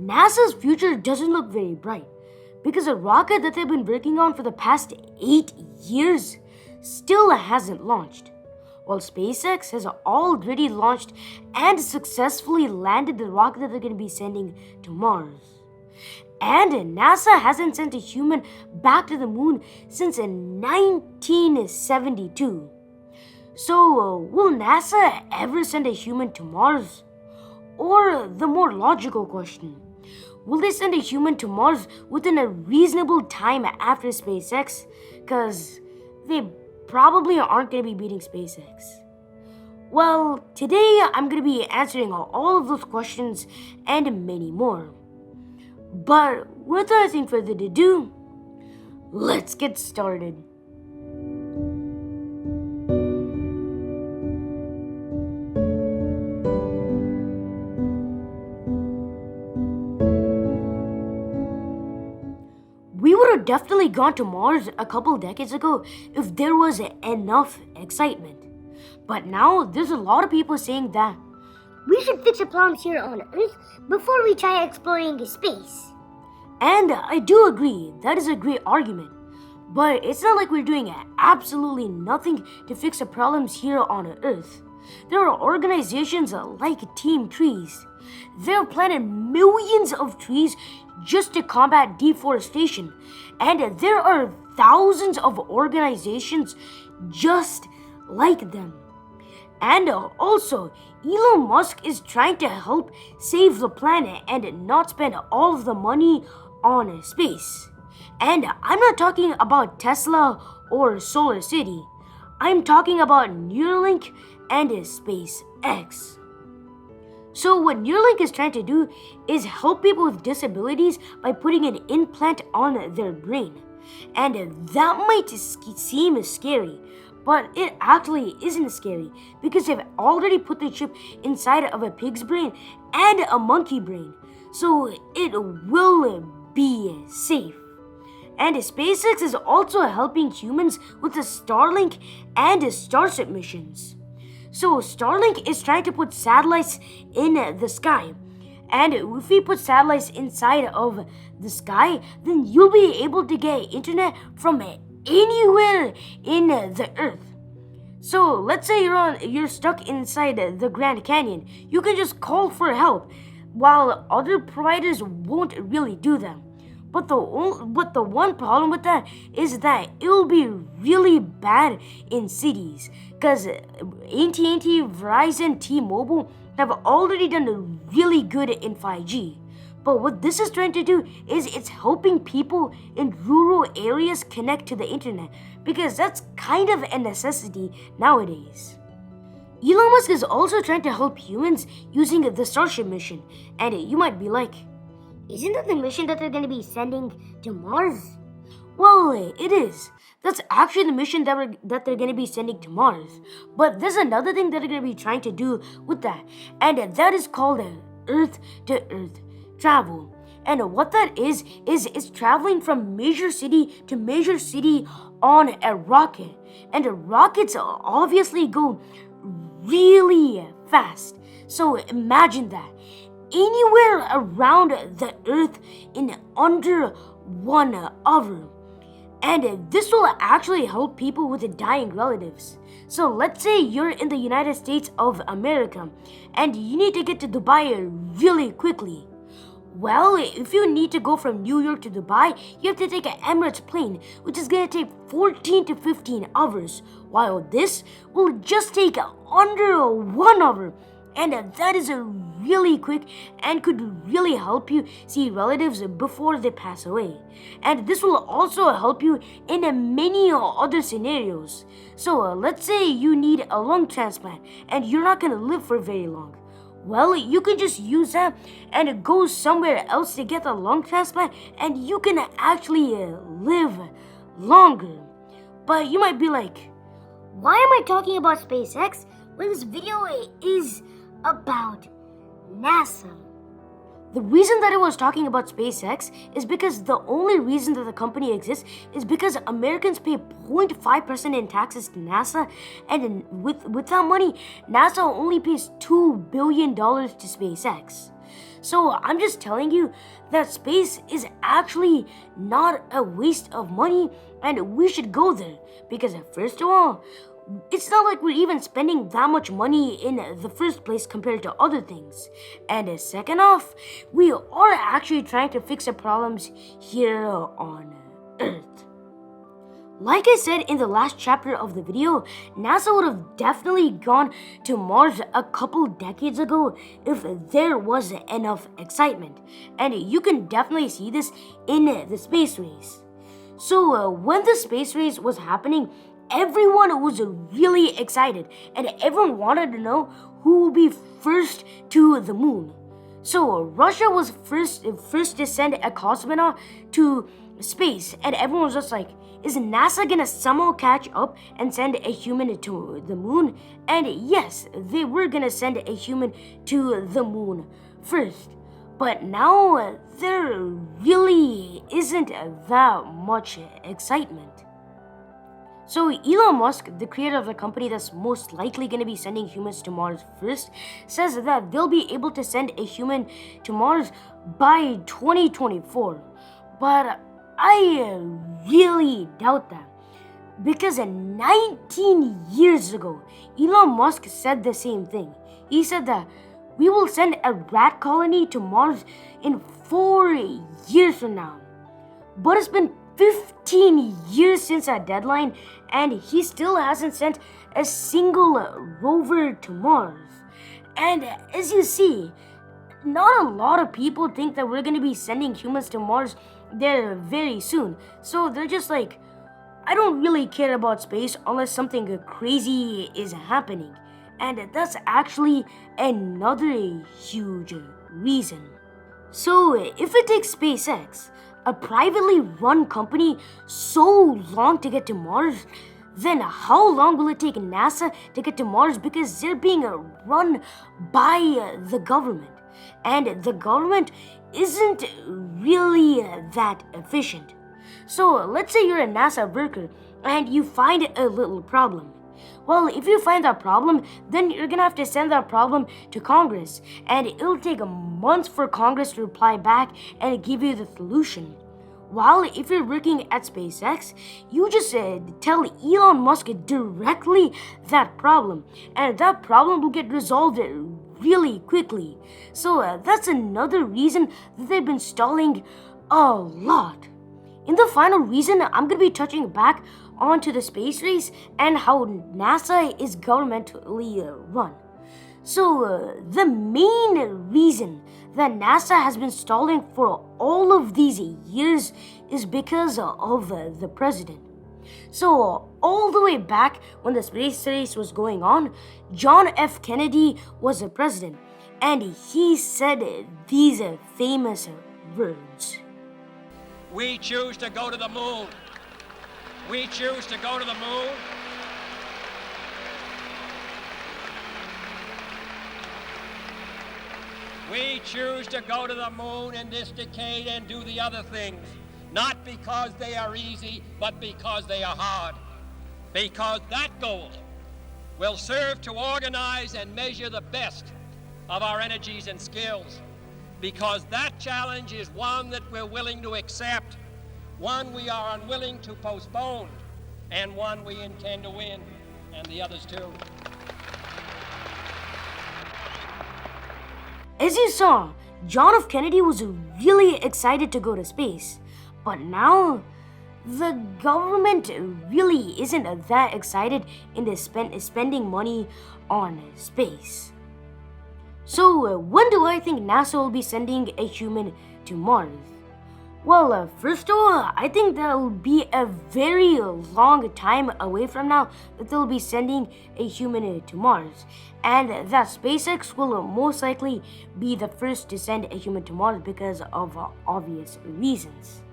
NASA's future doesn't look very bright because a rocket that they've been working on for the past 8 years still hasn't launched, while SpaceX has already launched and successfully landed the rocket that they're going to be sending to Mars. And NASA hasn't sent a human back to the moon since 1972. So, will NASA ever send a human to Mars? Or the more logical question, will they send a human to Mars within a reasonable time after SpaceX? Because they probably aren't going to be beating SpaceX. Well, today I'm going to be answering all of those questions and many more. But without anything further ado, let's get started. We would have definitely gone to Mars a couple decades ago if there was enough excitement. But now there's a lot of people saying that we should fix the problems here on Earth before we try exploring space. And I do agree, that is a great argument. But it's not like we're doing absolutely nothing to fix the problems here on Earth. There are organizations like Team Trees. They've planted millions of trees just to combat deforestation. And there are thousands of organizations just like them. And also, Elon Musk is trying to help save the planet and not spend all of the money on space. And I'm not talking about Tesla or Solar City. I'm talking about Neuralink and SpaceX. So what Neuralink is trying to do is help people with disabilities by putting an implant on their brain. And that might seem scary, but it actually isn't scary because they've already put the chip inside of a pig's brain and a monkey brain. So it will be safe. And SpaceX is also helping humans with the Starlink and Starship missions. So Starlink is trying to put satellites in the sky. And if we put satellites inside of the sky, then you'll be able to get internet from anywhere in the Earth. So let's say you're stuck inside the Grand Canyon. You can just call for help, while other providers won't really do that. But the one problem with that is that it'll be really bad in cities, because AT&T, Verizon, T-Mobile have already done really good in 5G. But what this is trying to do is it's helping people in rural areas connect to the internet, because that's kind of a necessity nowadays. Elon Musk is also trying to help humans using the Starship mission. And you might be like, isn't that the mission that they're going to be sending to Mars? Well, it is. That's actually the mission that they're going to be sending to Mars. But there's another thing that they're going to be trying to do with that. And that is called Earth-to-Earth travel. And what that is it's traveling from major city to major city on a rocket. And the rockets obviously go really fast. So imagine that. Anywhere around the Earth in under 1 hour. And this will actually help people with dying relatives. So let's say you're in the United States of America and you need to get to Dubai really quickly. Well, if you need to go from New York to Dubai, you have to take an Emirates plane, which is going to take 14 to 15 hours, while this will just take under 1 hour. And that is really quick and could really help you see relatives before they pass away. And this will also help you in many other scenarios. So let's say you need a lung transplant and you're not going to live for very long. Well, you can just use that and go somewhere else to get a lung transplant and you can actually live longer. But you might be like, why am I talking about SpaceX when this video is about NASA? The reason that I was talking about SpaceX is because the only reason that the company exists is because Americans pay 0.5% in taxes to NASA, and with that money, NASA only pays $2 billion to SpaceX. So I'm just telling you that space is actually not a waste of money and we should go there. Because first of all, it's not like we're even spending that much money in the first place compared to other things. And second off, we are actually trying to fix the problems here on Earth. Like I said in the last chapter of the video, NASA would have definitely gone to Mars a couple decades ago if there was enough excitement. And you can definitely see this in the space race. So when the space race was happening, everyone was really excited and everyone wanted to know who will be first to the moon. So Russia was first to send a cosmonaut to space, and everyone was just like, is NASA gonna somehow catch up and send a human to the moon? And yes, they were gonna send a human to the moon first. But now there really isn't that much excitement. So Elon Musk, the creator of the company that's most likely going to be sending humans to Mars first, says that they'll be able to send a human to Mars by 2024. But I really doubt that. Because 19 years ago, Elon Musk said the same thing. He said that we will send a rat colony to Mars in 4 years from now. But it's been 15 years since that deadline, and he still hasn't sent a single rover to Mars. And as you see, not a lot of people think that we're going to be sending humans to Mars there very soon. So they're just like, I don't really care about space unless something crazy is happening. And that's actually another huge reason. So if it takes SpaceX, a privately run company, so long to get to Mars, then how long will it take NASA to get to Mars? Because they're being run by the government. And the government isn't really that efficient. So let's say you're a NASA worker and you find a little problem. Well, if you find that problem, then you're gonna have to send that problem to Congress, and it'll take months for Congress to reply back and give you the solution. While if you're working at SpaceX, you just tell Elon Musk directly that problem, and that problem will get resolved really quickly. So that's another reason that they've been stalling a lot. In the final reason, I'm going to be touching back onto the space race and how NASA is governmentally run. So the main reason that NASA has been stalling for all of these years is because of the president. So all the way back when the space race was going on, John F. Kennedy was the president, and he said these famous words. We choose to go to the moon. We choose to go to the moon. We choose to go to the moon in this decade and do the other things, not because they are easy, but because they are hard. Because that goal will serve to organize and measure the best of our energies and skills. Because that challenge is one that we're willing to accept, one we are unwilling to postpone, and one we intend to win, and the others too. As you saw, John F. Kennedy was really excited to go to space. But now, the government really isn't that excited into spending money on space. So, when do I think NASA will be sending a human to Mars? Well, first of all, I think that'll be a very long time away from now that they'll be sending a human to Mars. And that SpaceX will most likely be the first to send a human to Mars because of obvious reasons.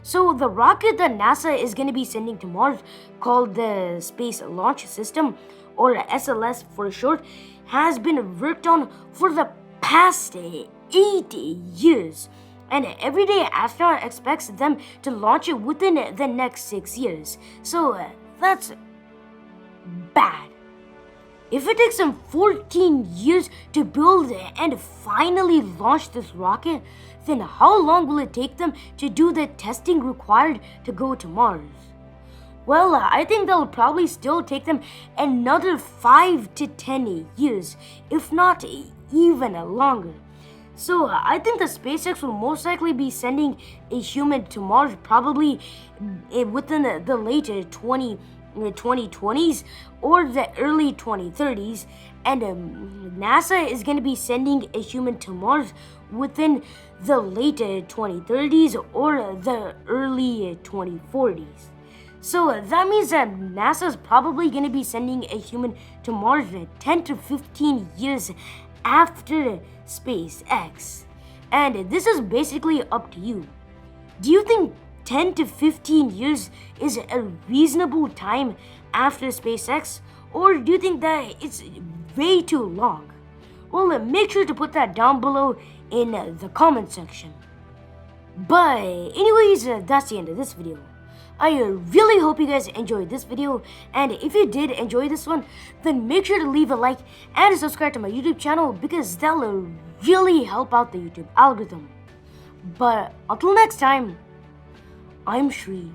So the rocket that NASA is going to be sending to Mars, called the Space Launch System, or SLS for short, has been worked on for the past 8 years. And every day astronaut expects them to launch it within the next 6 years. So that's bad. If it takes them 14 years to build and finally launch this rocket, then how long will it take them to do the testing required to go to Mars? Well, I think that'll probably still take them another 5 to 10 years, if not even longer. So I think the SpaceX will most likely be sending a human to Mars probably within the late 2020s or the early 2030s, and NASA is going to be sending a human to Mars within the late 2030s or the early 2040s. So that means that NASA is probably going to be sending a human to Mars 10 to 15 years after SpaceX. And this is basically up to you. Do you think 10 to 15 years is a reasonable time after SpaceX? Or do you think that it's way too long? Well, make sure to put that down below in the comment section. But anyways, that's the end of this video. I really hope you guys enjoyed this video, and if you did enjoy this one, then make sure to leave a like and subscribe to my YouTube channel because that'll really help out the YouTube algorithm. But until next time, I'm Shri.